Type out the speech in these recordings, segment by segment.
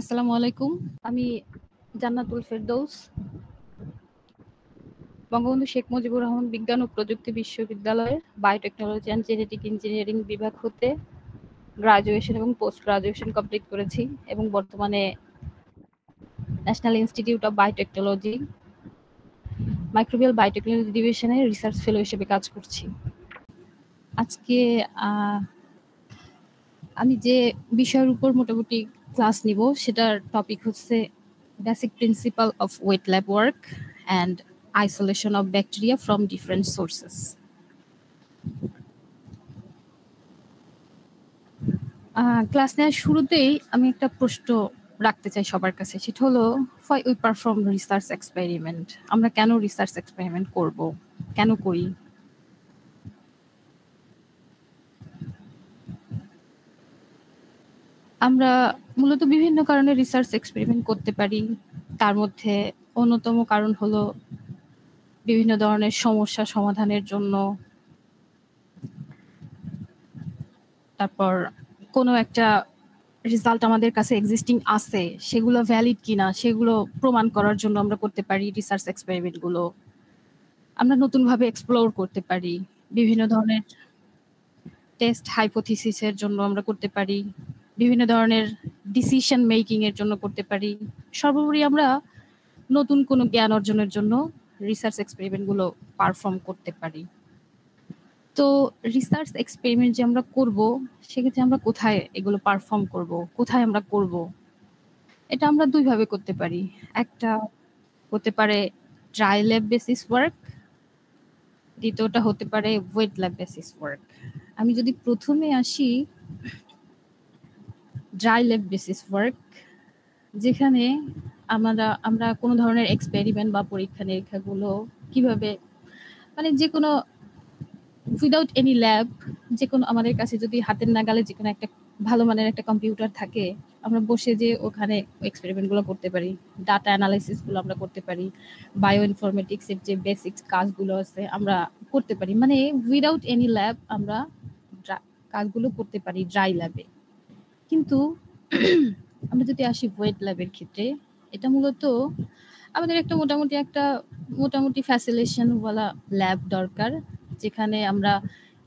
আসসালামু আলাইকুম। আমি জান্নাতুল ফেরদৌস, বঙ্গবন্ধু শেখ মুজিবুর রহমান বিজ্ঞান ও প্রযুক্তি বিশ্ববিদ্যালয়ের বায়োটেকনোলজি অ্যান্ড জেনেটিক ইঞ্জিনিয়ারিং বিভাগ হতে গ্রাজুয়েশন এবং পোস্ট গ্রাজুয়েশন কমপ্লিট করেছি এবং বর্তমানে national institute of biotechnology microbial biotechnology ডিভিশনে রিসার্চ ফেলো হিসেবে কাজ করছি। আজকে আমি যে বিষয়ের উপর মোটামুটি ক্লাস নিব সেটার টপিক হচ্ছে basic principle of wet lab work and isolation of bacteria from different sources. Class নেওয়ার শুরুতেই আমি একটা প্রশ্ন রাখতে চাই সবার কাছে, সেটা হলো why we perform research experiment? আমরা কেন রিসার্চ এক্সপেরিমেন্ট করব, কেন করি? আমরা মূলত বিভিন্ন কারণে রিসার্চ এক্সপেরিমেন্ট করতে পারি। তার মধ্যে অন্যতম কারণ হলো বিভিন্ন ধরনের সমস্যা সমাধানের জন্য, তারপর কোনো একটা রেজাল্ট আমাদের কাছে এক্সিস্টিং আছে সেগুলো ভ্যালিড কিনা সেগুলো প্রমাণ করার জন্য আমরা করতে পারি রিসার্চ এক্সপেরিমেন্ট গুলো। আমরা নতুনভাবে এক্সপ্লোর করতে পারি, বিভিন্ন ধরনের টেস্ট হাইপোথিসিসের জন্য আমরা করতে পারি, বিভিন্ন ধরনের ডিসিশন মেকিং এর জন্য করতে পারি। সর্বোপরি আমরা নতুন কোনো জ্ঞান অর্জনের জন্য রিসার্চ এক্সপেরিমেন্ট গুলো পারফর্ম করতে পারি। তো রিসার্চ এক্সপেরিমেন্ট যে আমরা করব সেক্ষেত্রে আমরা কোথায় এগুলো পারফর্ম করব, কোথায় আমরা করব, এটা আমরা দুইভাবে করতে পারি। একটা হতে পারে ড্রাই ল্যাব বেসিস ওয়ার্ক, দ্বিতীয়টা হতে পারে ওয়েট ল্যাব বেসিস ওয়ার্ক। আমি যদি প্রথমে আসি ড্রাই ল্যাব বেসিস ওয়ার্ক, যেখানে আমরা কোনো ধরনের এক্সপেরিমেন্ট বা পরীক্ষা নিরীক্ষাগুলো কিভাবে মানে যে কোনো উইদাউট এনি ল্যাব, যে কোনো আমাদের কাছে যদি হাতের নাগালে যে কোনো একটা ভালো মানের একটা কম্পিউটার থাকে, আমরা বসে যে ওখানে এক্সপেরিমেন্ট গুলো করতে পারি, ডাটা অ্যানালাইসিস গুলো আমরা করতে পারি, বায়ো ইনফরমেটিক্স এর যে বেসিক কাজগুলো আছে আমরা করতে পারি। মানে উইদাউট এনি ল্যাব আমরা কাজগুলো করতে পারি ড্রাই ল্যাবে। কিন্তু আমরা যদি আসি ওয়েট ল্যাবের ক্ষেত্রে, এটা মূলত আমাদের একটা মোটামুটি ফ্যাসিলিটেশন ওয়ালা ল্যাব দরকার, যেখানে আমরা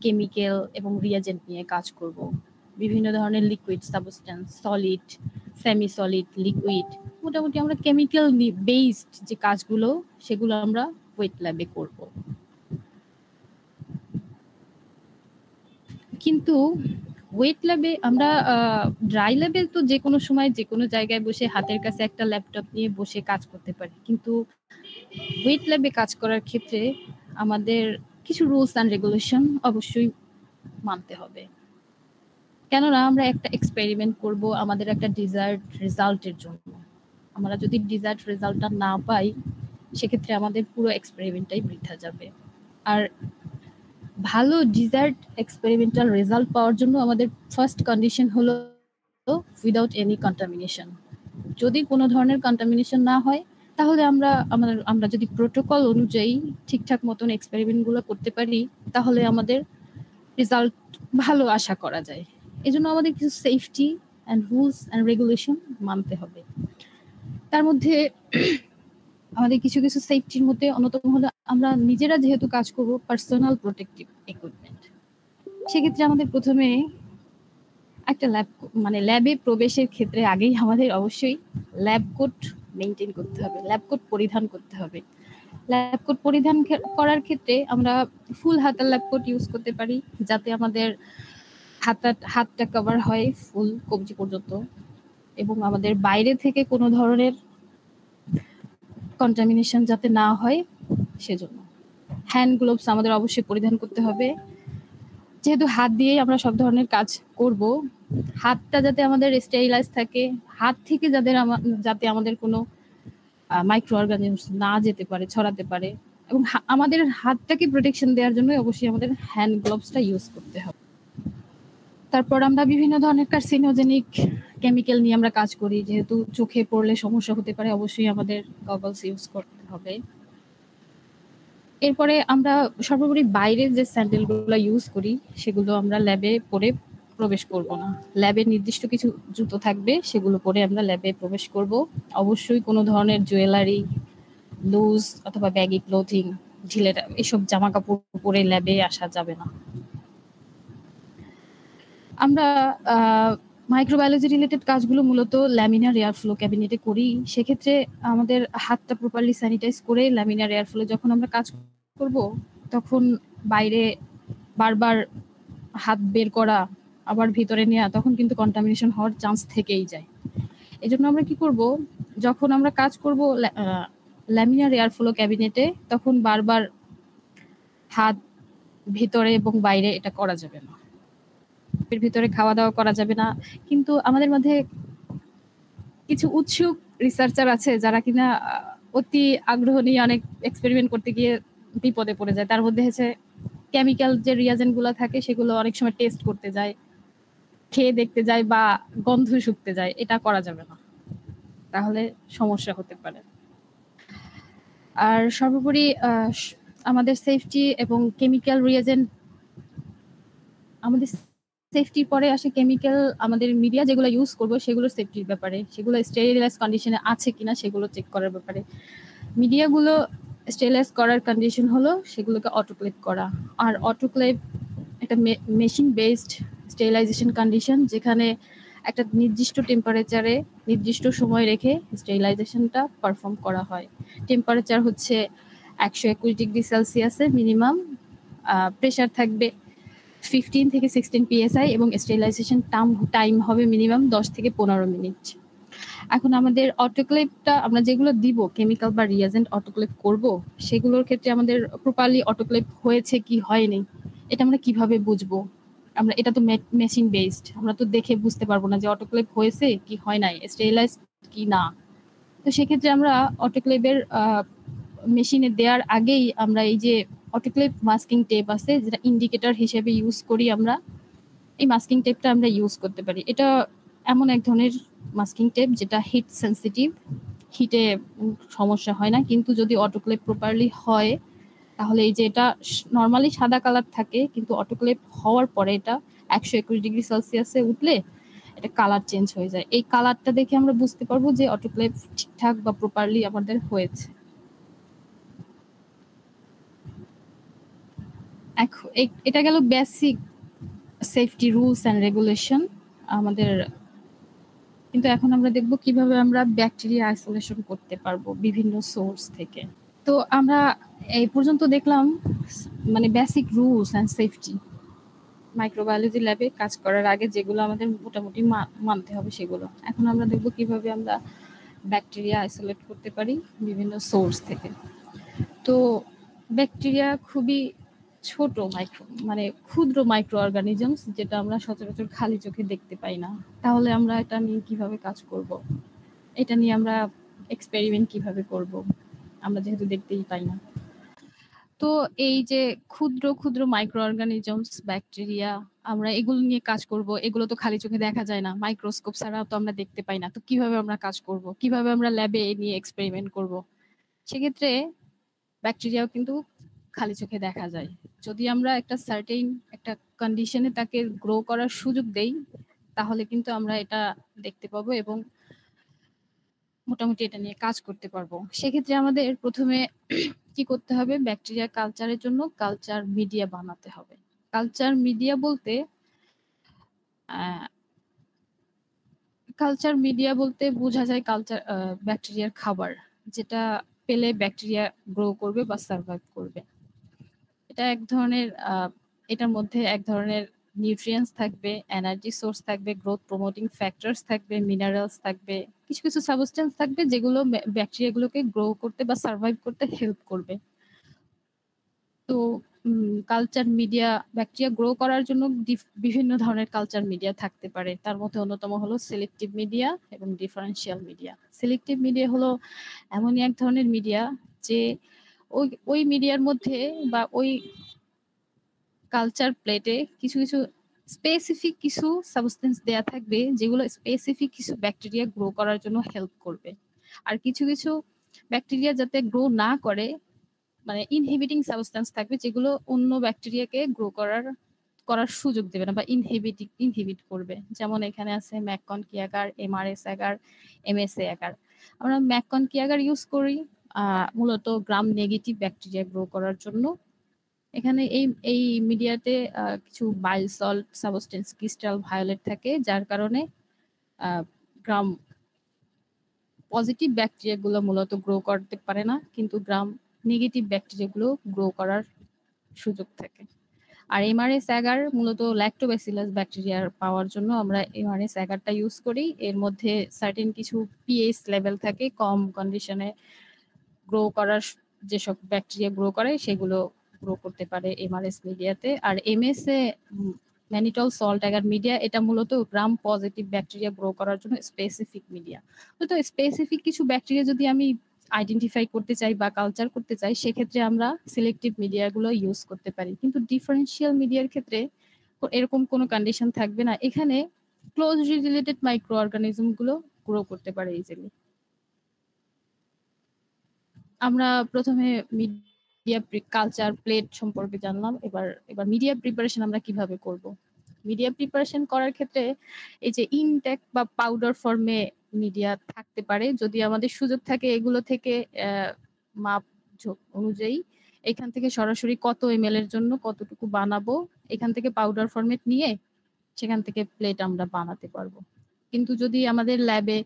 কেমিক্যাল এবং রিয়াজেন্ট নিয়ে কাজ করব। বিভিন্ন ধরনের liquid substance, solid, semi solid, liquid, মোটামুটি আমরা কেমিক্যাল বেসড যে কাজগুলো সেগুলো আমরা ওয়েট ল্যাবে করব। কিন্তু ওয়েট ল্যাবে আমরা ড্রাই ল্যাবে তো যে কোনো সময় যে কোনো জায়গায় বসে হাতের কাছে একটা ল্যাপটপ নিয়ে বসে কাজ করতে পারি, কিন্তু ওয়েট ল্যাবে কাজ করার ক্ষেত্রে আমাদের কিছু রুলস অ্যান্ড রেগুলেশন অবশ্যই মানতে হবে। কেননা আমরা একটা এক্সপেরিমেন্ট করব আমাদের একটা ডিজায়ার্ড রেজাল্টের জন্য। আমরা যদি ডিজায়ার্ড রেজাল্টটা না পাই সেক্ষেত্রে আমাদের পুরো এক্সপেরিমেন্টটাই বৃথা যাবে। আর ভালো ডিজায়ার্ড এক্সপেরিমেন্টাল রেজাল্ট পাওয়ার জন্য আমাদের ফার্স্ট কন্ডিশন হলো উইদাউট এনি কন্টামিনেশন। যদি কোনো ধরনের কন্টামিনেশন না হয় তাহলে আমরা যদি প্রোটোকল অনুযায়ী ঠিকঠাক মতন এক্সপেরিমেন্ট গুলো করতে পারি তাহলে আমাদের রেজাল্ট ভালো আশা করা যায়। এজন্য আমাদের কিছু safety and rules and regulation মানতে হবে। তার মধ্যে আমাদের কিছু সেফটির মধ্যে অন্যতম হলো আমরা নিজেরা যেহেতু কাজ করব পার্সোনাল প্রোটেক্টিভ ইকুইপমেন্ট। সেক্ষেত্রে আমাদের প্রথমে একটা ল্যাবে প্রবেশের ক্ষেত্রে আগেই আমাদের অবশ্যই ল্যাব কোট মেনটেন করতে হবে, ল্যাব কোট পরিধান করতে হবে। ল্যাব কোট পরিধান করার ক্ষেত্রে আমরা ফুল হাতার ল্যাব কোট ইউজ করতে পারি, যাতে আমাদের হাতটা কভার হয় ফুল কবজি পর্যন্ত, এবং আমাদের বাইরে থেকে কোনো ধরনের কন্টামিনেশন যাতে না হয় সেজন্য হ্যান্ড গ্লোভস আমাদের অবশ্যই পরিধান করতে হবে। যেহেতু হাত দিয়ে আমরা সব ধরনের কাজ করব, হাতটা যাতে আমাদের স্টেরিলাইজ থাকে, হাত থেকে যাতে আমাদের কোনো মাইক্রো অর্গানিজমস না যেতে পারে, ছড়াতে পারে, এবং আমাদের হাতটাকে প্রোটেকশন দেওয়ার জন্য অবশ্যই আমাদের হ্যান্ড গ্লোভসটা ইউজ করতে হবে। তারপর আমরা বিভিন্ন ধরনের কার্সিনোজেনিক কেমিক্যাল নিয়ে আমরা কাজ করি, যেহেতু চোখে পড়লে সমস্যা হতে পারে, অবশ্যই আমাদের গগলস ইউজ করতে হবে। এরপরে আমরা সর্বোপরি বাইরে যে স্যান্ডেলগুলো ইউজ করি সেগুলো আমরা ল্যাবে পরে প্রবেশ করব না। ল্যাবে নির্দিষ্ট কিছু জুতো থাকবে, সেগুলো পরে আমরা ল্যাবে প্রবেশ করব। অবশ্যই কোনো ধরনের জুয়েলারি, লুজ অথবা ব্যাগি ক্লোথিং, ঢিলেটা এসব জামা কাপড় পরে ল্যাবে আসা যাবে না। আমরা মাইক্রোবায়োলজি রিলেটেড কাজগুলো মূলত ল্যামিনার এয়ার ফ্লো ক্যাবিনেটে করি। সেক্ষেত্রে আমাদের হাতটা প্রপারলি স্যানিটাইজ করে ল্যামিনার এয়ার ফ্লো যখন আমরা কাজ করব, তখন বাইরে বারবার হাত বের করা, আবার ভিতরে নেওয়া, তখন কিন্তু কন্টামিনেশন হওয়ার চান্স থেকেই যায়। এজন্য আমরা কি করব, যখন আমরা কাজ করব ল্যামিনার এয়ার ফ্লো ক্যাবিনেটে, তখন বারবার হাত ভিতরে এবং বাইরে এটা করা যাবে না। এর ভিতরে খাওয়া দাওয়া করা যাবে না। কিন্তু আমাদের মধ্যে কিছু উৎসুক রিসার্চার আছে যারা কিনা অতি আগ্রহ নিয়ে অনেক এক্সপেরিমেন্ট করতে গিয়ে বিপদে পড়ে যায়। তার মধ্যে হচ্ছে কেমিক্যাল যে রিয়াজেন্ট গুলো থাকে সেগুলো অনেক সময় টেস্ট করতে যায়, খেয়ে দেখতে যায় বা গন্ধ শুকতে যায়। এটা করা যাবে না, তাহলে সমস্যা হতে পারে। আর সর্বোপরি আমাদের সেফটি এবং কেমিক্যাল রিয়াজেন্ট, আমাদের সেফটির পরে আসে কেমিক্যাল, আমাদের মিডিয়া যেগুলো ইউজ করব সেগুলোর সেফটির ব্যাপারে, সেগুলো স্টেরিলাইজ কন্ডিশনে আছে কিনা সেগুলো চেক করার ব্যাপারে। মিডিয়াগুলো স্টেরিলাইজ করার কন্ডিশন হলো সেগুলোকে অটোক্লেভ করা। আর অটোক্লেভ একটা মেশিন বেসড স্টেরিলাইজেশন কন্ডিশন, যেখানে একটা নির্দিষ্ট টেম্পারেচারে নির্দিষ্ট সময় রেখে স্টেরিলাইজেশনটা পারফর্ম করা হয়। টেম্পারেচার হচ্ছে 121 ডিগ্রি সেলসিয়াসে মিনিমাম, প্রেশার থাকবে 15 থেকে 16 psi এবং স্টেরিলাইজেশন টাইম হবে মিনিমাম 10 থেকে 15 মিনিট। এখন আমাদের অটোক্লেভটা আমরা যেগুলো দিব, কেমিক্যাল বা রিয়াজেন্ট অটোক্লেভ করব, সেগুলোর ক্ষেত্রে আমাদের প্রপারলি অটোক্লেভ হয়েছে কি হয়নি এটা আমরা কিভাবে বুঝবো? আমরা এটা তো মেশিন বেসড, আমরা তো দেখে বুঝতে পারবো না যে অটোক্লেভ হয়েছে কি হয় নাই, স্টেরিলাইজ কি না। তো সেক্ষেত্রে আমরা অটোক্লেভের মেশিনে দেওয়ার আগেই আমরা এই যে অটোক্লেভ মাস্কিং টেপ আছে, যেটা ইন্ডিকেটর হিসেবে ইউজ করি আমরা, এই মাস্কিং টেপটা আমরা ইউজ করতে পারি। এটা এমন এক ধরনের মাস্কিং টেপ যেটা হিট সেন্সিটিভ, হিটে সমস্যা হয় না। কিন্তু যদি অটোক্লেভ প্রপারলি হয়, তাহলে এই যে এটা নর্মালি সাদা কালার থাকে, কিন্তু অটোক্লেভ হওয়ার পরে এটা 121 ডিগ্রি সেলসিয়াসে উঠলে এটা কালার চেঞ্জ হয়ে যায়। এই কালারটা দেখে আমরা বুঝতে পারবো যে অটোক্লেভ ঠিকঠাক বা প্রপারলি আমাদের হয়েছে। এটা গেল basic safety rules and regulation আমাদের। কিন্তু এখন আমরা দেখব কিভাবে আমরা ব্যাকটেরিয়া আইসোলেশন করতে পারবো বিভিন্ন সোর্স থেকে। তো আমরা এই পর্যন্ত দেখলাম মানে basic rules and safety, microbiology ল্যাবে কাজ করার আগে যেগুলো আমাদের মোটামুটি মানতে হবে সেগুলো। এখন আমরা দেখব কিভাবে আমরা ব্যাকটেরিয়া আইসোলেট করতে পারি বিভিন্ন সোর্স থেকে। তো ব্যাকটেরিয়া খুবই ছোট মানে ক্ষুদ্র মাইক্রো অর্গানিজমস, যেটা আমরা সচরাচর খালি চোখে দেখতে পাই না। তাহলে আমরা এটা নিয়ে কিভাবে কাজ করব? এটা নিয়ে আমরা এক্সপেরিমেন্ট কিভাবে করব? আমরা যেহেতু দেখতেই পাই না। তো এই যে ক্ষুদ্র ক্ষুদ্র মাইক্রো অর্গানিজমস, ব্যাকটেরিয়া, আমরা এগুলো নিয়ে কাজ করব। এগুলো তো খালি চোখে দেখা যায় না, মাইক্রোস্কোপ ছাড়া তো আমরা দেখতে পাই না। তো কিভাবে আমরা কাজ করব? কিভাবে আমরা ল্যাবে এ নিয়ে এক্সপেরিমেন্ট করব? সেক্ষেত্রে ব্যাকটেরিয়াও কিন্তু খালি চোখে দেখা যায়। যদি আমরা একটা সার্টেইন একটা কন্ডিশনে তাকে গ্রো করার সুযোগ দেই, তাহলে কিন্তু আমরা এটা দেখতে পাবো এবং মোটামুটি এটা নিয়ে কাজ করতে পারবো। সেক্ষেত্রে আমাদের প্রথমে কি করতে হবে, ব্যাকটেরিয়া কালচারের জন্য কালচার মিডিয়া বানাতে হবে। কালচার মিডিয়া বলতে বোঝা যায় কালচার ব্যাকটেরিয়ার খাবার, যেটা পেলে ব্যাকটেরিয়া গ্রো করবে বা সার্ভাইভ করবে। এটা এক ধরনের এটার মধ্যে এক ধরনের নিউট্রিয়েন্টস থাকবে, এনার্জি সোর্স থাকবে, গ্রোথ প্রমোটিং ফ্যাক্টরস থাকবে, মিনারেলস থাকবে, কিছু কিছু সাবস্টেন্স থাকবে যেগুলো ব্যাকটেরিয়াগুলোকে গ্রো করতে বা সার্ভাইভ করতে হেল্প করবে। তো কালচার মিডিয়া, ব্যাকটেরিয়া গ্রো করার জন্য বিভিন্ন ধরনের কালচার মিডিয়া থাকতে পারে। তার মধ্যে অন্যতম হলো সিলেক্টিভ মিডিয়া এবং ডিফারেন্সিয়াল মিডিয়া। সিলেক্টিভ মিডিয়া হলো এমনই এক ধরনের মিডিয়া যে ওই মিডিয়ার মধ্যে বা ওই কালচার প্লেটে কিছু কিছু স্পেসিফিক কিছু সাবস্টেন্স দেয়া থাকবে যেগুলো স্পেসিফিক কিছু ব্যাকটেরিয়া গ্রো করার জন্য হেল্প করবে। আর কিছু কিছু ব্যাকটেরিয়া যাতে গ্রো না করে, মানে ইনহিবিটিং সাবস্টেন্স থাকবে যেগুলো অন্য ব্যাকটেরিয়াকে গ্রো করার সুযোগ দেবে না বা ইনহিবিট করবে। যেমন এখানে আছে MacConkey agar, MRS agar, MSA agar. আমরা ম্যাককনকি আগার ইউজ করি মূলত গ্রাম নেগেটিভ ব্যাকটেরিয়া গ্রো করার জন্য। এখানে এই মিডিয়াতে কিছু bile salt substance crystal violet থাকে, যার কারণে গ্রাম পজিটিভ ব্যাকটেরিয়া গুলো মূলত গ্রো করতে পারে না, কিন্তু গ্রাম নেগেটিভ ব্যাকটেরিয়া গুলো গ্রো করার সুযোগ থাকে। আর এমআরএস অ্যাগার মূলত ল্যাক্টোব্যাসিলাস ব্যাকটেরিয়া পাওয়ার জন্য আমরা এমআরএস অ্যাগারটা ইউজ করি। এর মধ্যে সার্টেন কিছু পিএইচ লেভেল থাকে, কম কন্ডিশনে গ্রো করার যেসব ব্যাকটেরিয়া গ্রো করে সেগুলো গ্রো করতে পারে এমআরএস মিডিয়াতে। আর MSA mannitol salt agar media, এটা মূলত গ্রাম পজিটিভ ব্যাকটেরিয়া গ্রো করার জন্য স্পেসিফিক মিডিয়া। তো স্পেসিফিক কিছু ব্যাকটেরিয়া যদি আমি আইডেন্টিফাই করতে চাই বা কালচার করতে চাই, সেক্ষেত্রে আমরা সিলেক্টিভ মিডিয়াগুলো ইউজ করতে পারি। কিন্তু ডিফারেন্সিয়াল মিডিয়ার ক্ষেত্রে এরকম কোনো কন্ডিশন থাকবে না। এখানে ক্লোজলি রিলেটেড মাইক্রো অর্গানিজম গুলো গ্রো করতে পারে ইজিলি। আমরা প্রথমে মিডিয়া কালচার প্লেট সম্পর্কে জানলাম। এবার মিডিয়া প্রিপারেশন আমরা কিভাবে করব। মিডিয়া প্রিপারেশন করার ক্ষেত্রে এই যে ইনটেক বা পাউডার ফর্মে মিডিয়া থাকতে পারে, যদি আমাদের সুযোগ থাকে এগুলো থেকে মাপ অনুযায়ী এখান থেকে সরাসরি কত এমএল এর জন্য কতটুকু বানাবো, এখান থেকে পাউডার ফরম্যাট নিয়ে সেখান থেকে প্লেট আমরা বানাতে পারবো। কিন্তু যদি আমাদের ল্যাবে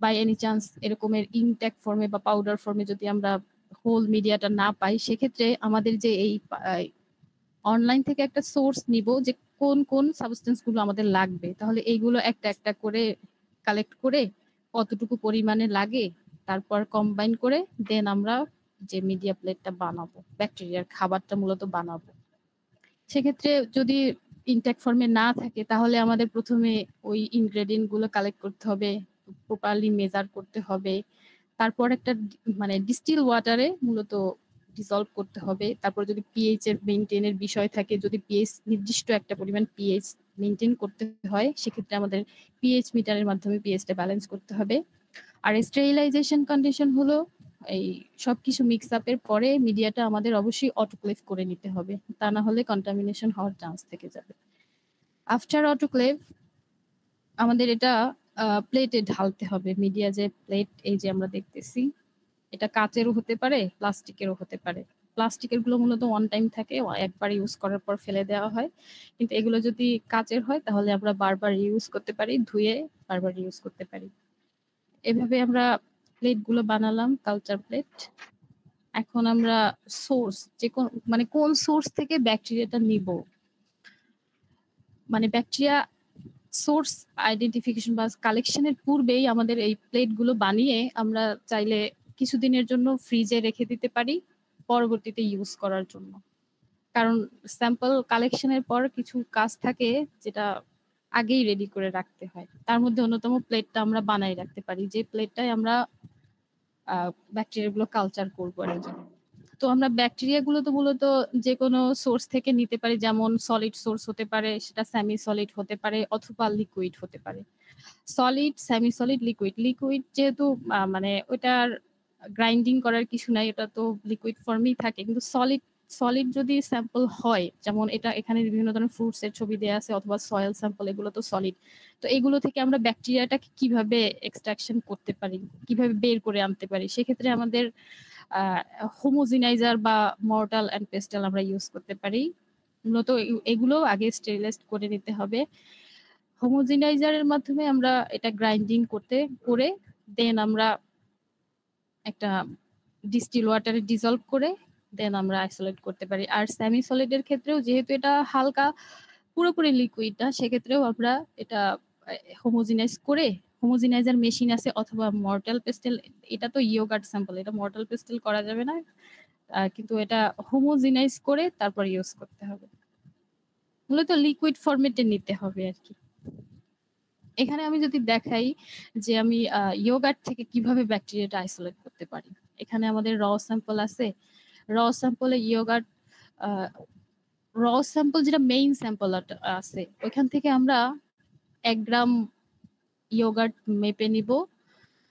বাই এনি চান্স এরকমের ইনটেক ফর্মে বা পাউডার ফর্মে যদি আমরা হোল মিডিয়াটা না পাই, সেক্ষেত্রে আমাদের যে এই অনলাইন থেকে একটা সোর্স নিব যে কোন কোন সাবস্টেন্স গুলো আমাদের লাগবে, তাহলে এইগুলো একটা একটা করে কালেক্ট করে কতটুকু পরিমাণে লাগে তারপর কম্বাইন করে দেন আমরা যে মিডিয়া প্লেটটা বানাবো, ব্যাকটেরিয়ার খাবারটা মূলত বানাবো। সেক্ষেত্রে যদি ইনটেক ফর্মে না থাকে তাহলে আমাদের প্রথমে ওই ইনগ্রেডিয়েন্ট গুলো কালেক্ট করতে হবে, প্রপারলি মেজার করতে হবে, তারপর একটা মানে ডিস্টিল ওয়াটারে মূলত ডিসলভ করতে হবে। তারপর যদি পিএইচ এর মেইনটেইনের বিষয় থাকে, যদি পিএইচ নির্দিষ্ট একটা পরিমাণ পিএইচ মেইনটেইন করতে হয়, সেক্ষেত্রে আমাদের পিএইচ মিটারের মাধ্যমে পিএইচটা ব্যালেন্স করতে হবে। আর স্টেরিলাইজেশন কন্ডিশন হলো এই সবকিছু মিক্স আপের পরে মিডিয়াটা আমাদের অবশ্যই অটোক্লেভ করে নিতে হবে, তা না হলে কন্টামিনেশন হওয়ার চান্স থেকে যাবে। আফটার অটোক্লেভ আমাদের এটা প্লেটে ঢালতে হবে। মিডিয়া যে প্লেট এই যে আমরা দেখতেছি, এটা কাচেরও হতে পারে, প্লাস্টিকেরও হতে পারে। প্লাস্টিকের গুলো মূলত ওয়ান টাইম থাকে, একবার ইউজ করার পর ফেলে দেওয়া হয়। কিন্তু এগুলো যদি কাচের হয় তাহলে আমরা বারবার ইউজ করতে পারি, ধুয়ে বারবার ইউজ করতে পারি। এভাবে আমরা প্লেট গুলো বানালাম, কালচার প্লেট। এখন আমরা সোর্স যে মানে কোন সোর্স থেকে ব্যাকটেরিয়াটা নিব, মানে ব্যাকটেরিয়া সোর্স আইডেন্টিফিকেশন বা কালেকশনের পূর্বেই আমাদের এই প্লেট গুলো বানিয়ে আমরা চাইলে কিছুদিনের জন্য ফ্রিজে রেখে দিতে পারি পরবর্তীতে ইউজ করার জন্য। কারণ স্যাম্পল কালেকশনের পর কিছু কাজ থাকে যেটা আগেই রেডি করে রাখতে হয়। তার মধ্যে অন্যতম প্লেটটা আমরা বানাই রাখতে পারি, যে প্লেটটাই আমরা ব্যাকটেরিয়া গুলো কালচার করবো আর কি। তো আমরা ব্যাকটেরিয়া গুলো তো মূলত যে কোনো সোর্স থেকে নিতে পারি, যেমন সলিড সোর্স হতে পারে, সেটা সেমি সলিড হতে পারে অথবা লিকুইড হতে পারে। Solid, semi solid, liquid. Liquid যেহেতু মানে ওটার গ্রাইন্ডিং করার কিছু নাই, এটা তো লিকুইড ফর্মেই থাকে। কিন্তু সলিড যদি স্যাম্পল হয়, যেমন এটা এখানে বিভিন্ন ধরনের ফ্রুটস এর ছবি দেওয়া আছে অথবা সয়েল স্যাম্পল, এগুলো তো সলিড। তো এগুলো থেকে আমরা ব্যাকটেরিয়াটাকে কিভাবে এক্সট্রাকশন করতে পারি, কিভাবে বের করে আনতে পারি, সেক্ষেত্রে আমাদের হোমোজিনাইজার বা মর্টাল অ্যান্ড পেস্টাল আমরা ইউজ করতে পারি। মূলত এগুলো আগে স্টেরিলাইজ করে নিতে হবে। হোমোজিনাইজারের মাধ্যমে আমরা এটা গ্রাইন্ডিং করে দেন আমরা একটা ডিস্টিল ওয়াটারে ডিসলভ করে দেন আমরা আইসোলেট করতে পারি। আর সেমি সলিডের ক্ষেত্রেও যেহেতু এটা হালকা পুরোপুরি লিকুইড না, সেক্ষেত্রেও আমরা এটা হোমোজিনাইজ করে, হোমোজিনাইজার মেশিন আছে অথবা মর্টাল পেস্টেল, এটা তো ইয়োগার্ট স্যাম্পল, এটা মর্টাল পেস্টেল করা যাবে না, কিন্তু এটা হোমোজিনাইজ করে তারপর ইউজ করতে হবে। মূলত লিকুইড ফরম্যাটে নিতে হবে আর কি। এখানে আমি যদি দেখাই যে আমি ইয়োগার্ট থেকে কিভাবে ব্যাকটেরিয়াটা আইসোলেট করতে পারি। এখানে আমাদের র স্যাম্পল আছে, র স্যাম্পলে ইয়োগার্ট র স্যাম্পল যেটা মেইন স্যাম্পল আছে, ওইখান থেকে আমরা 1 গ্রাম ইয়োগার্ট মেপে নিব।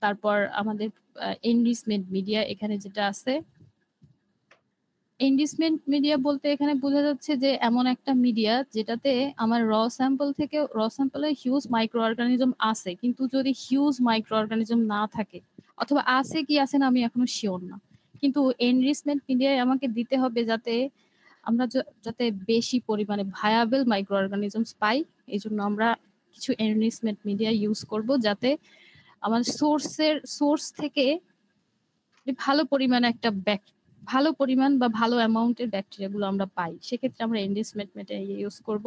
তারপর আমাদের এনরিচমেন্ট মিডিয়া এখানে যেটা আছে, এনরিচমেন্ট মিডিয়া বলতে এখানে বোঝা যাচ্ছে যে এমন একটা মিডিয়া যেটাতে আমার র স্যাম্পলে হিউজ মাইক্রো অর্গানিজম আছে, কিন্তু যদি হিউজ মাইক্রো অর্গানিজম না থাকে অথবা আছে কি আছে না আমি এখনো শিওর না, কিন্তু এনরিচমেন্ট মিডিয়ায় আমাকে দিতে হবে যাতে আমরা যাতে বেশি পরিমাণে ভায়াবল মাইক্রো অর্গানিজমস পাই। এই জন্য আমরা কিছু এনরিচমেন্ট মিডিয়া ইউজ করব যাতে আমার সোর্স থেকে ভালো পরিমাণে ভালো পরিমাণ বা ভালো অ্যামাউন্টের ব্যাকটেরিয়া গুলো আমরা পাই। সেক্ষেত্রে আমরা এনরিচমেন্ট মিডিয়া ইউজ করব।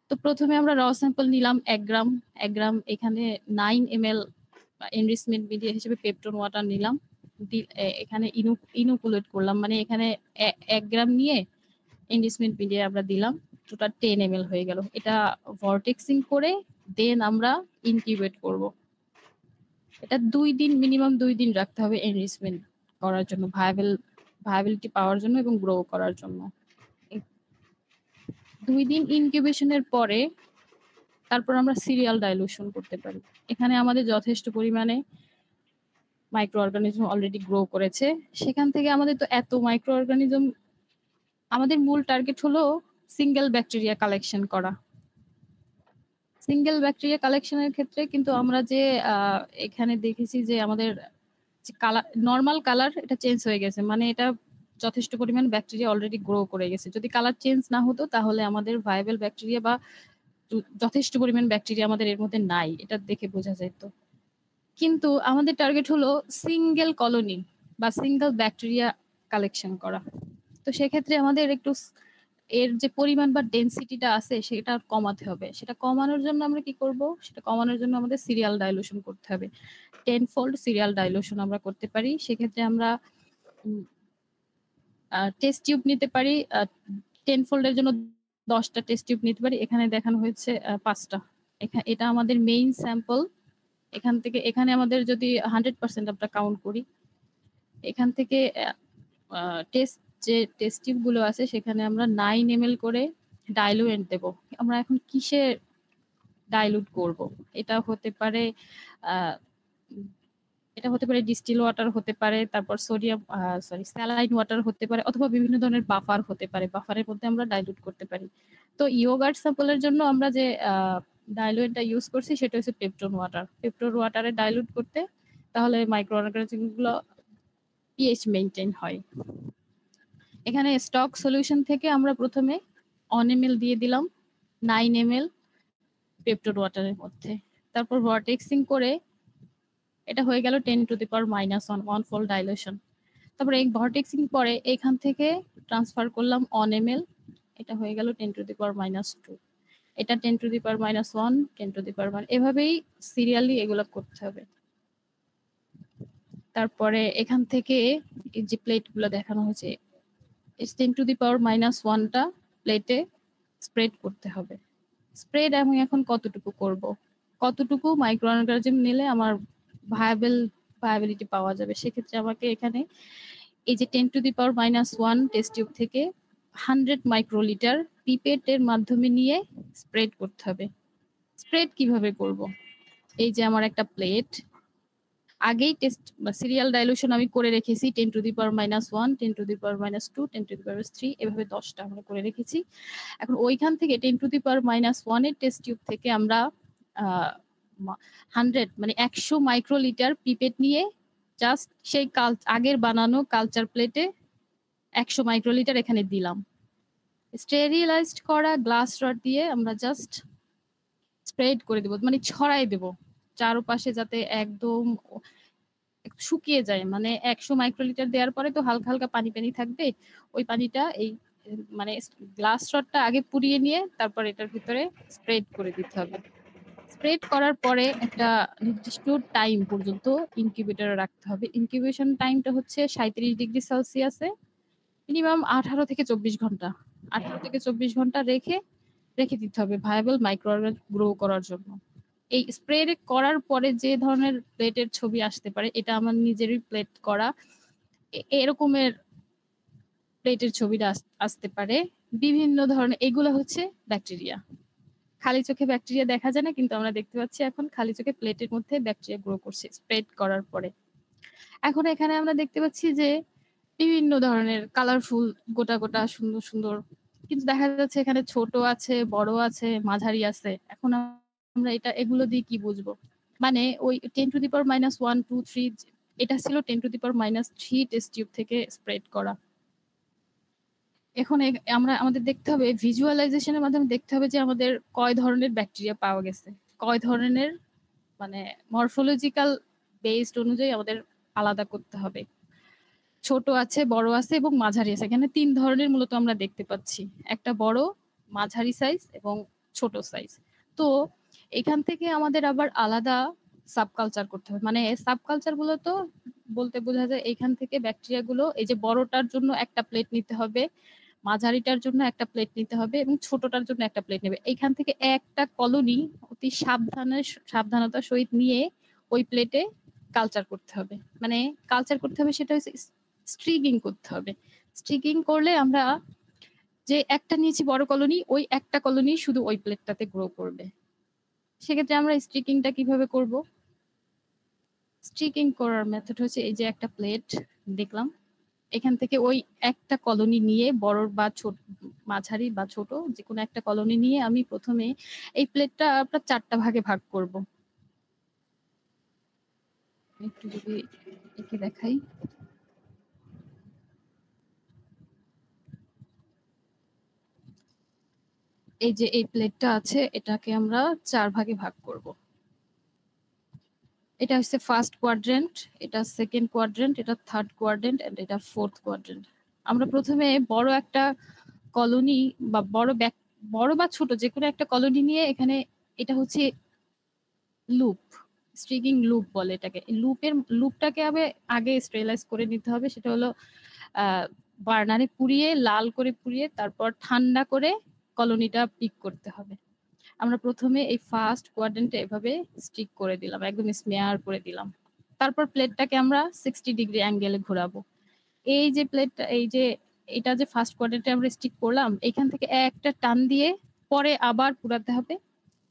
তো প্রথমে আমরা র স্যাম্পল নিলাম 1 গ্রাম। 1 গ্রাম এখানে 9 ml এনরিচমেন্ট মিডিয়া হিসেবে পেপটন ওয়াটার নিলাম। এখানে ইনোকুলেট করলাম, মানে এখানে 1 গ্রাম নিয়ে এনরিচমেন্ট মিডিয়া আমরা দিলাম, টোটাল 10 ml হয়ে গেল। এটা ভর্টেক্সিং করে দেন আমরা ইনকিউবেট করব। এটা মিনিমাম 2 দিন রাখতে হবে এনরিচমেন্ট করার জন্য, ভায়াবিলিটি পাওয়ার জন্য এবং গ্রো করার জন্য। 2 দিন ইনকিউবেশনের পরে তারপর আমরা সিরিয়াল ডাইলুশন করতে পারি। এখানে আমাদের যথেষ্ট পরিমাণে মাইক্রো অর্গানিজম অলরেডি গ্রো করেছে। সেখান থেকে আমাদের তো এত মাইক্রো অর্গানিজম, আমাদের মূল টার্গেট হলো সিঙ্গেল ব্যাকটেরিয়া কালেকশন করা। সিঙ্গেল ব্যাকটেরিয়া কালেকশনের ক্ষেত্রে কিন্তু আমরা যে এখানে দেখেছি যে আমাদের কালার, নর্মাল কালার এটা চেঞ্জ হয়ে গেছে, মানে এটা যথেষ্ট পরিমাণ ব্যাকটেরিয়া অলরেডি গ্রো করে গেছে। যদি কালার চেঞ্জ না হতো তাহলে আমাদের ভায়াবল ব্যাকটেরিয়া বা যথেষ্ট পরিমাণ ব্যাকটেরিয়া আমাদের এর মধ্যে নাই, এটা দেখে বোঝা যেত। কিন্তু আমাদের টার্গেট হলো সিঙ্গেল কলোনি বা সিঙ্গেল ব্যাকটেরিয়া কালেকশন করা। তো সেক্ষেত্রে আমাদের একটু এর যে পরিমাণ বা ডেনসিটিটা আছে সেটা কমাতে হবে। সেটা কমানোর জন্য আমরা কি করব? সেটা কমানোর জন্য আমাদের সিরিয়াল ডাইলুশন করতে হবে। 10-fold সিরিয়াল ডাইলুশন আমরা করতে পারি। সেক্ষেত্রে আমরা টেস্ট টিউব নিতে পারি। 10-fold এর জন্য 10টা টেস্ট টিউব নিতে পারি। এখানে দেখানো হয়েছে 5টা। এটা আমাদের মেইন স্যাম্পল। এখানে আমাদের যদি 100% আমরা কাউন্ট করি, এখান থেকে যে টেস্ট টিউব গুলো আছে সেখানে আমরা 9 ml করে ডাইলুয়েন্ট দেব। আমরা এখন কিসে ডাইলুট করব? এটা হতে পারে ডিস্টিল ওয়াটার হতে পারে, তারপর স্যালাইন ওয়াটার হতে পারে, অথবা বিভিন্ন ধরনের বাফার হতে পারে। বাফারের মধ্যে আমরা ডাইলুট করতে পারি। তো ইয়োগার্ট স্যাম্পলের জন্য আমরা যে ডাইলুয়েন্টটা ইউজ করছি সেটা হচ্ছে পেপটন ওয়াটার। পেপটন ওয়াটারে ডাইলুট করতে তাহলে মাইক্রো অর্গানিজম গুলো পিএইচ মেইনটেইন হয়। এখানে স্টক সলিউশন থেকে আমরা প্রথমে 1 ml দিয়ে দিলাম 9 ml পেপটন ওয়াটারের মধ্যে। তারপর ভর্টেক্সিং করে এটা হয়ে গেল 10⁻⁻1 fold ডাইলুশন। তারপরে এই ভর্টেক্সিং পরে এখান থেকে ট্রান্সফার করলাম 1 ml, এটা হয়ে গেল 10⁻²। এটা 10⁻1, 10⁻1, এভাবেই সিরিয়ালি এগুলো করতে হবে। তারপরে এখান থেকে এই যে প্লেটগুলো দেখানো হয়েছে 10⁻1টা প্লেটে স্প্রেড করতে হবে। স্প্রেড আমি এখন কতটুকু করব, কতটুকু মাইক্রো অর্গানিজম নিলে আমার ভায়াবিলিটি পাওয়া যাবে, সেক্ষেত্রে আমাকে এখানে এই যে 10⁻1 টেস্ট টিউব থেকে 100 মাইক্রোলিটার পিপেটের মাধ্যমে নিয়ে স্প্রেড করতে হবে। স্প্রেড কিভাবে করব? এই যে আমার একটা প্লেট, আগেই টেস্ট বা সিরিয়াল ডাইলুশন আমি করে রেখেছি 10⁻1, 10⁻2, 10⁻3, এভাবে 10টা আমরা করে রেখেছি। এখন ওইখান থেকে 10⁻1 এর টেস্ট টিউব থেকে আমরা 100 মানে 100 মাইক্রোলিটার পিপেট নিয়ে জাস্ট সেই আগের বানানো কালচার প্লেটে 100 মাইক্রোলিটার এখানে দিলাম। স্টেরিলাইজড করা গ্লাস রড দিয়ে আমরা জাস্ট স্প্রেড করে দেব, মানে ছড়াই দেব চারপাশে, যাতে একদম শুকিয়ে যায়। মানে 100 মাইক্রোলিটার দেওয়ার পরে তো হালকা হালকা পানি পানি থাকবে, ওই পানিটা এই মানে গ্লাস রডটা আগে পুড়িয়ে নিয়ে তারপর এটার ভিতরে স্প্রেড করে দিতে হবে। স্প্রেড করার পরে একটা নির্দিষ্ট টাইম পর্যন্ত ইনকিউবেটরে রাখতে হবে। ইনকিউবেশন টাইমটা হচ্ছে 37°C, মিনিমাম 18 থেকে 24 ঘন্টা। 18 থেকে 24 ঘন্টা রেখে দিতে হবে ভায়াবল মাইক্রো অর্গানিজম গ্রো করার জন্য। এই স্প্রে করার পরে যে ধরনের প্লেটের ছবি আসতে পারে, এটা আমার নিজেরই প্লেট করা, এরকমের প্লেটের ছবিটা আসতে পারে বিভিন্ন ধরনের। এগুলো হচ্ছে ব্যাকটেরিয়া। খালি চোখে ব্যাকটেরিয়া দেখা যায় না, কিন্তু আমরা দেখতে পাচ্ছি এখন খালি চোখে প্লেটের মধ্যে ব্যাকটেরিয়া গ্রো করছে স্প্রেড করার পরে। এখন এখানে আমরা দেখতে পাচ্ছি যে বিভিন্ন ধরনের কালারফুল গোটা, গোটা সুন্দর, সুন্দর। কিন্তু দেখা যাচ্ছে এখানে ছোট আছে, বড় আছে, মাঝারি আছে। এখন আমরা এগুলো দিয়ে কি বুঝবো? মানে ওই 10 টু দি পাওয়ার -1, 2, 3 এটা ছিল 10 to the power -3 test tube থেকে স্প্রেড করা। এখন আমরা আমাদের দেখতে হবে ভিজুয়ালাইজেশনের মাধ্যমে দেখতে হবে যে আমাদের কয় ধরনের ব্যাকটেরিয়া পাওয়া গেছে। কয় ধরনের মানে মরফোলজিক্যাল বেসড অনুযায়ী আমাদের আলাদা করতে হবে। ছোট আছে, বড় আছে এবং মাঝারি আছে। এখানে ৩ ধরনের মূলত আমরা দেখতে পাচ্ছি। একটা বড়, মাঝারি সাইজ এবং ছোট সাইজ। তো এখান থেকে আমাদের আবার আলাদা সাবকালচার করতে হবে। মানে সাবকালচার গুলো বলতে বোঝা যায় এখান থেকে ব্যাকটেরিয়া গুলো এই যে বড়টার জন্য একটা প্লেট নিতে হবে, মাঝারিটার জন্য একটা প্লেট নিতে হবে এবং ছোটটার জন্য একটা প্লেট নেবে। এইখান থেকে একটা কলোনি অতি সাবধানতার সহিত নিয়ে ওই প্লেটে কালচার করতে হবে। মানে কালচার করতে হবে সেটা হচ্ছে স্ট্রিগিং করতে হবে। স্ট্রিগিং করলে আমরা যে একটা নিয়েছি বড় কলোনি, ওই একটা কলোনি শুধু ওই প্লেটটাতে গ্রো করবে। সেক্ষেত্রে আমরা স্ট্রিকিংটা কিভাবে করব? স্ট্রিকিং করার মেথড হচ্ছে এই যে একটা প্লেট দেখলাম, এখান থেকে ওই একটা কলোনি নিয়ে বড় বা ছোট, মাঝারি বা ছোট যে কোনো একটা কলোনি নিয়ে আমি প্রথমে এই প্লেটটা আপনার 4টা ভাগে ভাগ করব। একটু যদি একে দেখাই, এই যে এই প্লেটটা আছে এটাকে আমরা 4 ভাগে ভাগ করব। এটা হচ্ছে ফার্স্ট কোয়াড্রেন্ট, এটা সেকেন্ড কোয়াড্রেন্ট, এটা থার্ড কোয়াড্রেন্ট এন্ড এটা ফোর্থ কোয়াড্রেন্ট। আমরা প্রথমে বড় একটা কলোনি বা বড় বা ছোট যে কোনো একটা কলোনি নিয়ে এখানে এটা হচ্ছে লুপ, স্ট্রিকিং লুপ বলে এটাকে। লুপটাকে আগে স্টেরিলাইজ করে নিতে হবে। সেটা হলো বার্নারে পুড়িয়ে, লাল করে পুড়িয়ে তারপর ঠান্ডা করে কলোনিটা পিক করতে হবে। আমরা প্রথমে এই ফার্স্ট কোয়াড্রেন্টে এভাবে স্টিক করে দিলাম, একদম স্মেয়ার করে দিলাম। তারপর প্লেটটাকে আমরা 60 ডিগ্রি অ্যাঙ্গেলে ঘোরাবো। এই যে প্লেটটা, এই যে এটা যে ফার্স্ট কোয়াড্রেন্টে আমরা স্টিক করলাম, এখান থেকে একটা টান দিয়ে পরে আবার পুরাতে হবে,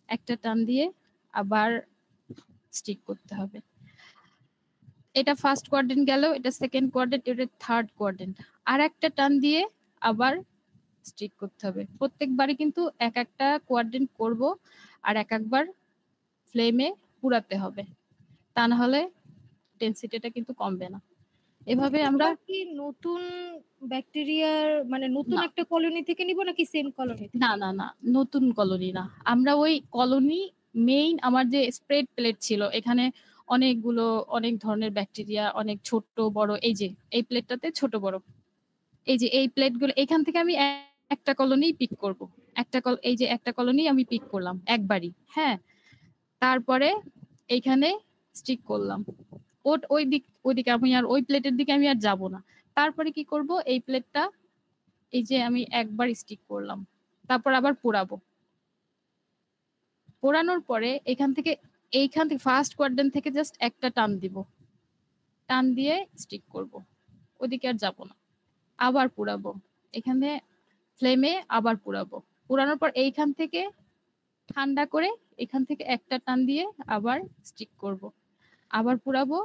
একটা টান দিয়ে আবার স্টিক করতে হবে। এটা ফার্স্ট কোয়াড্রেন্ট গেল, এটা সেকেন্ড কোয়াড্রেন্ট, এটা থার্ড কোয়াড্রেন্ট। আর একটা টান দিয়ে আবার স্টিক করতে হবে। প্রত্যেকবারই কিন্তু এক একটা কোয়াড্রেন্ট করব আর এক একবার ফ্লেমে পুরাতে হবে, তা না হলে ডেনসিটিটা কিন্তু কমবে না। এভাবে আমরা কি নতুন ব্যাকটেরিয়ার মানে নতুন না একটা কলোনি থেকে নিব নাকি সেম কলোনি থেকে? না না না নতুন কলোনি না, আমরা ওই কলোনি মেইন আমার যে স্প্রেড প্লেট ছিল এখানে অনেকগুলো অনেক ধরনের ব্যাকটেরিয়া, অনেক ছোট বড়, এই যে এই প্লেটটাতে ছোট বড়, এই যে এই প্লেটগুলো এখান থেকে আমি একটা কলোনি পিক করব। এই যে একটা কলোনি আমি পিক করলাম একবারই, হ্যাঁ। তারপরে এইখানে স্টিক করলাম। ওইদিকে আমি আর ওই প্লেটের দিকে আমি আর যাব না। তারপরে কি করব, এই প্লেটটা এই যে আমি একবার স্টিক করলাম, তারপর আবার পোড়াবো। পোড়ানোর পরে এইখান থেকে ফার্স্ট কোয়াড্রেন্ট থেকে জাস্ট একটা টান দিব, টান দিয়ে স্টিক করব, ওদিকে আর যাব না। আবার পোড়াবো, এখানে ফ্লেমে আবার পোড়াবো। পোড়ানোর পর এইখান থেকে ঠান্ডা করে এখান থেকে একটা টান দিয়ে আবার স্টিক করব, আবার পোড়াবো,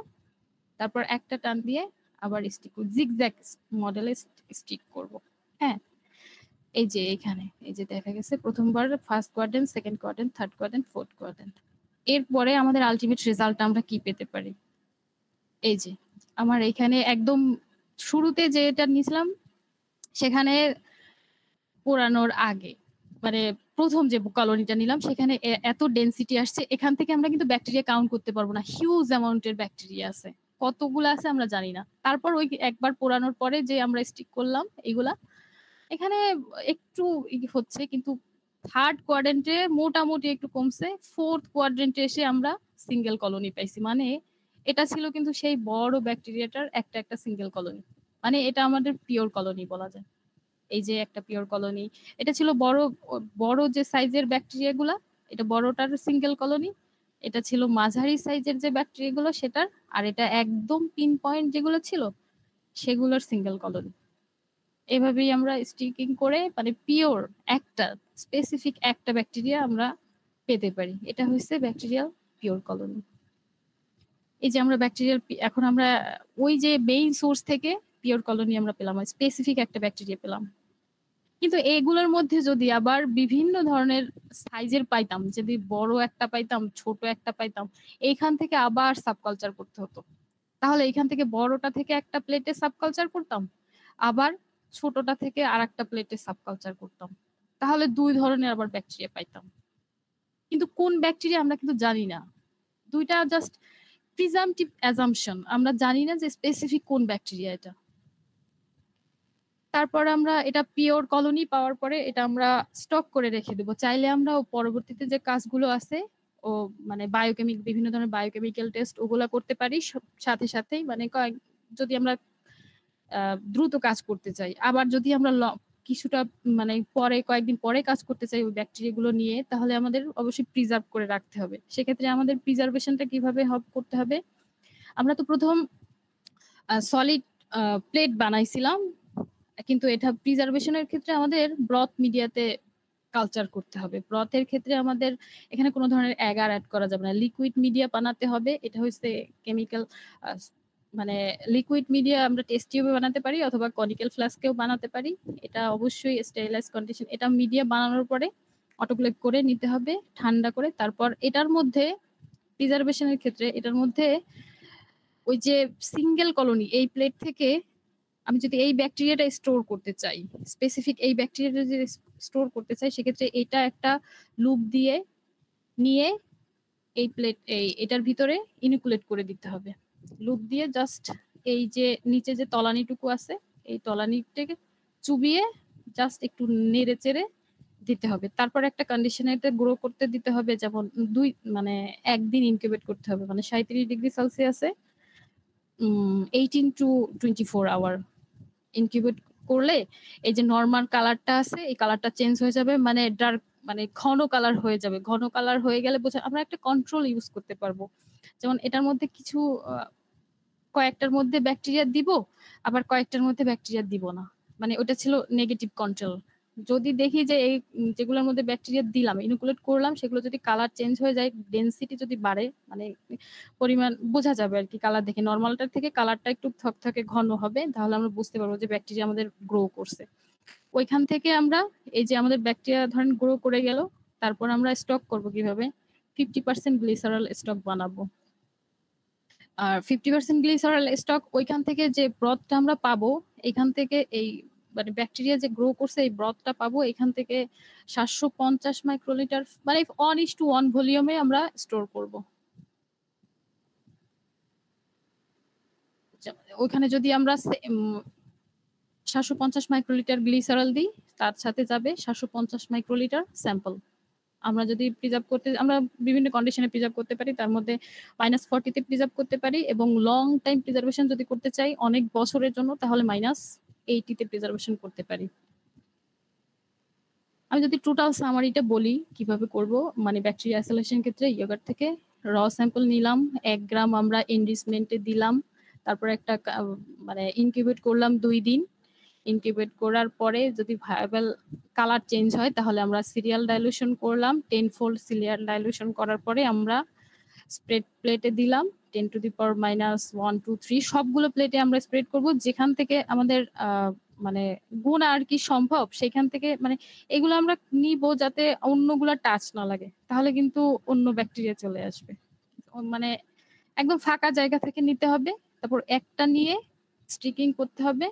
তারপর একটা টান দিয়ে আবার স্টিক করব, জিগজ্যাগ মডেলে স্টিক করব। হ্যাঁ, এই যে এখানে এই যে দেখা গেছে প্রথমবার first quadrant, second quadrant, third quadrant, fourth quadrant. এরপরে আমাদের আলটিমেট রেজাল্ট আমরা কি পেতে পারি? এই যে আমার এখানে একদম শুরুতে যেটা নিয়েছিলাম সেখানে পোড়ানোর আগে, মানে প্রথম যে কলোনিটা নিলাম সেখানে এত ডেনসিটি আসছে, এখান থেকে আমরা কিন্তু ব্যাকটেরিয়া কাউন্ট করতে পারবো না। হিউজ অ্যামাউন্টের ব্যাকটেরিয়া আছে, কতগুলো আছে আমরা জানি না। তারপর ওই একবার পোড়ানোর পরে যে আমরা স্টিক করলাম এইগুলা, এখানে একটু হচ্ছে, কিন্তু থার্ড কোয়াড্রেন্টে মোটামুটি একটু কমছে। ফোর্থ কোয়াড্রেন্টে এসে আমরা সিঙ্গেল কলোনি পাইছি। মানে এটা ছিল কিন্তু সেই বড় ব্যাকটেরিয়াটার একটা একটা সিঙ্গেল কলোনি। মানে এটা আমাদের পিওর কলোনি বলা যায়। এই যে একটা পিওর কলোনি, এটা ছিল বড় যে সাইজের ব্যাকটেরিয়া গুলা, এটা বড়টার সিঙ্গেল কলোনি। এটা ছিল মাঝারি সাইজের যে ব্যাকটেরিয়া গুলো সেটার, আর এটা একদম পিন পয়েন্ট যেগুলো ছিল সেগুলোর সিঙ্গেল কলোনি। এভাবেই আমরা স্টিকিং করে মানে পিওর একটা স্পেসিফিক একটা ব্যাকটেরিয়া আমরা পেতে পারি। এটা হচ্ছে ব্যাকটেরিয়াল পিওর কলোনি। এই যে আমরা ব্যাকটেরিয়াল, এখন আমরা ওই যে মেইন সোর্স থেকে পিওর কলোনি আমরা পেলাম, স্পেসিফিক একটা ব্যাকটেরিয়া পেলাম। কিন্তু এগুলোর মধ্যে যদি আবার বিভিন্ন ধরনের সাইজের পাইতাম, যদি বড় একটা পাইতাম, ছোট একটা পাইতাম, এইখান থেকে আবার সাবকালচার করতে হতো। তাহলে এইখান থেকে বড়টা থেকে একটা প্লেটে সাবকালচার করতাম, আবার ছোটটা থেকে আরেকটা প্লেটে সাবকালচার করতাম। তাহলে 2 ধরনের আবার ব্যাকটেরিয়া পাইতাম। কিন্তু কোন ব্যাকটেরিয়া আমরা কিন্তু জানি না। 2টা জাস্ট প্রিজাম্পটিভ অ্যাজাম্পশন। আমরা জানি না যে স্পেসিফিক কোন ব্যাকটেরিয়া এটা। তারপর আমরা এটা পিওর কলোনি পাওয়ার পরে এটা আমরা স্টক করে রেখে দেবো। চাইলে আমরা পরবর্তীতে যে কাজগুলো আছে ও মানে বিভিন্ন ধরনের বায়োকেমিক্যাল টেস্ট ওগুলা করতে পারি সাথে সাথেই, মানে যদি আমরা দ্রুত কাজ করতে চাই। আবার যদি আমরা কিছুটা মানে কয়েকদিন পরে কাজ করতে চাই ওই ব্যাকটেরিয়া গুলো নিয়ে, তাহলে আমাদের অবশ্যই প্রিজার্ভ করে রাখতে হবে। সেক্ষেত্রে আমাদের প্রিজার্ভেশনটা কিভাবে করতে হবে, আমরা তো প্রথম সলিড প্লেট বানাইছিলাম, কিন্তু এটা প্রিজার্ভেশনের ক্ষেত্রে আমাদের ব্রথ মিডিয়াতে কালচার করতে হবে। ব্রথের ক্ষেত্রে আমাদের এখানে কোনো ধরনের অ্যাগার অ্যাড করা যাবে না, লিকুইড মিডিয়া বানাতে হবে। এটা হচ্ছে কেমিক্যাল মানে লিকুইড মিডিয়া আমরা টেস্ট টিউবে বানাতে পারি অথবা কনিক্যাল ফ্লাস্কেও বানাতে পারি। এটা অবশ্যই স্টেরিলাইজ কন্ডিশন। এটা মিডিয়া বানানোর পরে অটোক্লেভ করে নিতে হবে ঠান্ডা করে। তারপর এটার মধ্যে প্রিজার্ভেশনের ক্ষেত্রে এটার মধ্যে ওই যে সিঙ্গেল কলোনি এই প্লেট থেকে আমি যদি এই ব্যাকটেরিয়াটা স্টোর করতে চাই, স্পেসিফিক এই ব্যাকটেরিয়াটা যদি স্টোর করতে চাই, সেক্ষেত্রে এটা একটা লুপ দিয়ে নিয়ে এই প্লেট এটার ভিতরে ইনুকুলেট করে দিতে হবে। লুপ দিয়ে জাস্ট এই যে নিচে যে তলানিটুকু আছে এই তলানিটাকে চুবিয়ে জাস্ট একটু নেড়ে চেড়ে দিতে হবে। তারপর একটা কন্ডিশনে এটা গ্রো করতে দিতে হবে, যেমন একদিন ইনকিউবেট করতে হবে, মানে 37 ডিগ্রি সেলসিয়াসে 18 to 24 আওয়ার ইনকিউবেট করলে এই যে নর্মাল কালারটা আছে এই কালারটা চেঞ্জ হয়ে যাবে, মানে ডার্ক মানে ঘন কালার হয়ে যাবে। ঘন কালার হয়ে গেলে আমরা একটা কন্ট্রোল ইউজ করতে পারবো। যেমন এটার মধ্যে কিছু কয়েকটার মধ্যে ব্যাকটেরিয়া দিব, আবার কয়েকটার মধ্যে ব্যাকটেরিয়া দিব না, মানে ওটা ছিল নেগেটিভ কন্ট্রোল। যদি দেখি যে এই যেগুলোর মধ্যে ব্যাকটেরিয়া দিলাম ইনুকুলেট করলাম সেগুলো যদি কালার চেঞ্জ হয়ে যায়, ডেনসিটি যদি বাড়ে, মানে পরিমাণ বোঝা যাবে আর কি, কালার দেখে নর্মালটার থেকে কালারটা একটু থকথকে ঘন হবে, তাহলে আমরা বুঝতে পারবো যে ব্যাকটেরিয়া আমাদের গ্রো করছে। ওইখান থেকে আমরা এই যে আমাদের ব্যাকটেরিয়া ধরেন গ্রো করে গেল, তারপর আমরা স্টক করব কিভাবে, 50% গ্লিসারল স্টক বানাবো। আর 50% গ্লিসারল স্টক ওইখান থেকে যে ব্রথটা আমরা পাবো, এখান থেকে এই মানে ব্যাকটেরিয়া যে গ্রো করছে এই ব্রথটা পাবো এখান থেকে 750 মাইক্রোলিটার, মানে 1:1 ভলিউমে আমরা স্টোর করব। ওইখানে যদি আমরা 750 মাইক্রোলিটার গ্লিসারল দিই, তার সাথে যাবে 750 মাইক্রোলিটার স্যাম্পল। আমরা যদি প্রিজার্ভ করতে, আমরা বিভিন্ন কন্ডিশনে প্রিজার্ভ করতে পারি, তার মধ্যে -40 তে প্রিজার্ভ করতে পারি, এবং লং টাইম প্রিজার্ভেশন যদি করতে চাই অনেক বছরের জন্য, তাহলে -80 তে প্রিজার্ভেশন করতে পারি। আমি যদি টোটাল সামারিটা বলি কিভাবে করব, মানে ব্যাকটেরিয়া আইসোলেশন ক্ষেত্রে ইয়োগার্ট থেকে র স্যাম্পল নিলাম, 1 গ্রাম আমরা এনরিচমেন্টে দিলাম, তারপর একটা মানে ইনকিউবেট করলাম 2 দিন। ইনকিউবেট করার পরে যদি ভায়াবল কালার চেঞ্জ হয় তাহলে আমরা সিরিয়াল ডাইলুশন করলাম, 10 ফোল্ড সিরিয়াল ডাইলুশন করার পরে আমরা স্প্রেড প্লেটে দিলাম 10 টু দি পাওয়ার -1 2 3 সবগুলো প্লেটে আমরা স্প্রেড করব, যেখান থেকে আমাদের মানে গুণ আর কি সম্ভব সেখান থেকে, মানে এগুলো আমরা নিব যাতে অন্যগুলা টাচ না লাগে, তাহলে কিন্তু অন্য ব্যাকটেরিয়া চলে আসবে। মানে একদম ফাঁকা জায়গা থেকে নিতে হবে, তারপর একটা নিয়ে স্টিকিং করতে হবে।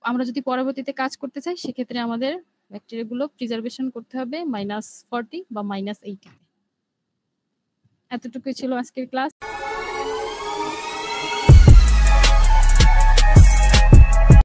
আমরা যদি পরবর্তীতে কাজ করতে চাই সেক্ষেত্রে আমাদের ব্যাকটেরিয়াগুলো প্রিজার্ভেশন করতে হবে -40 বা -80। এতটুকুই ছিল আজকের ক্লাস।